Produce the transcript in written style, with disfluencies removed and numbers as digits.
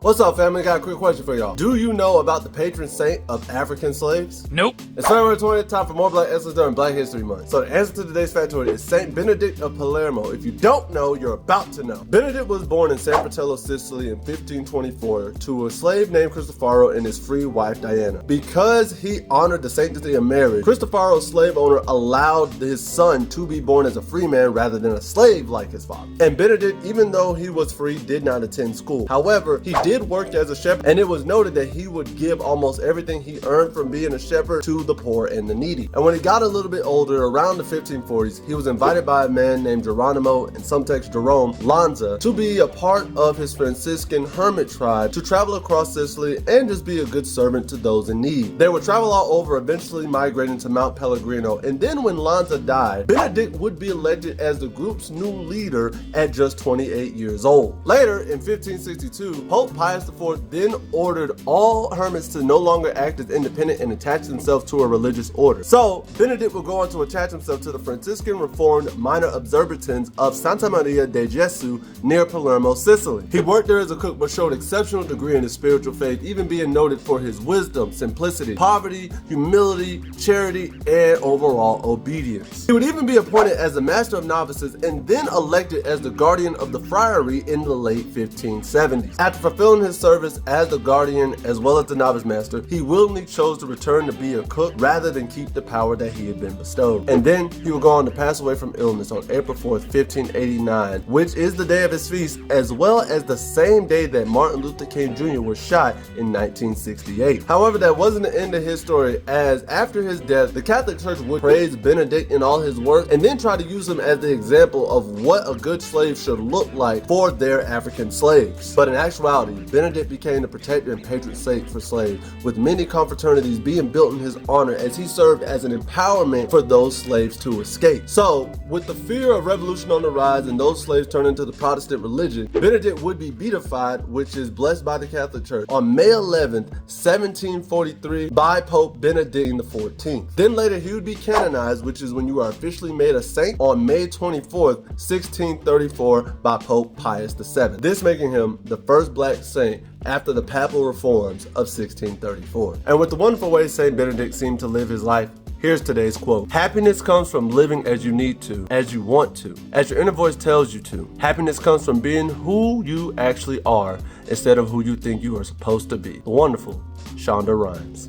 What's up, family? Got a quick question for y'all. Do you know about the patron saint of African slaves? Nope. It's February 20th, time for more Black Excellence during Black History Month. So the answer to today's factoid is Saint Benedict of Palermo. If you don't know, you're about to know. Benedict was born in San Fratello, Sicily in 1524 to a slave named Cristofaro and his free wife Diana. Because he honored the sanctity of marriage, Cristofaro's slave owner allowed his son to be born as a free man rather than a slave like his father. And Benedict, even though he was free, did not attend school. However, he did work as a shepherd, and it was noted that he would give almost everything he earned from being a shepherd to the poor and the needy. And when he got a little bit older, around the 1540s, he was invited by a man named Geronimo, in some text Jerome, Lanza, to be a part of his Franciscan hermit tribe to travel across Sicily and just be a good servant to those in need. They would travel all over, eventually migrating to Mount Pellegrino, and then when Lanza died, Benedict would be elected as the group's new leader at just 28 years old. Later, in 1562, Pope Pius IV then ordered all hermits to no longer act as independent and attach themselves to a religious order. So, Benedict would go on to attach himself to the Franciscan Reformed Minor Observantines of Santa Maria de Gesù near Palermo, Sicily. He worked there as a cook but showed exceptional degree in his spiritual faith, even being noted for his wisdom, simplicity, poverty, humility, charity, and overall obedience. He would even be appointed as the master of novices and then elected as the guardian of the friary in the late 1570s. After fulfilling his service as the guardian as well as the novice master, he willingly chose to return to be a cook rather than keep the power that he had been bestowed. And then he would go on to pass away from illness on April 4th, 1589, which is the day of his feast, as well as the same day that Martin Luther King Jr. was shot in 1968. However, that wasn't the end of his story, as after his death, the Catholic Church would praise Benedict in all his work and then try to use him as the example of what a good slave should look like for their African slaves. But in actuality, Benedict became the protector and patron saint for slaves, with many confraternities being built in his honor as he served as an empowerment for those slaves to escape. So, with the fear of revolution on the rise and those slaves turning to the Protestant religion, Benedict would be beatified, which is blessed by the Catholic Church, on May 11th, 1743 by Pope Benedict XIV. Then later he would be canonized, which is when you are officially made a saint, on May 24th, 1634 by Pope Pius VII. This making him the first black saint after the papal reforms of 1634. And with the wonderful way Saint Benedict seemed to live his life, here's today's quote. Happiness comes from living as you need to, as you want to, as your inner voice tells you to. Happiness comes from being who you actually are instead of who you think you are supposed to be. The wonderful Shonda Rhimes.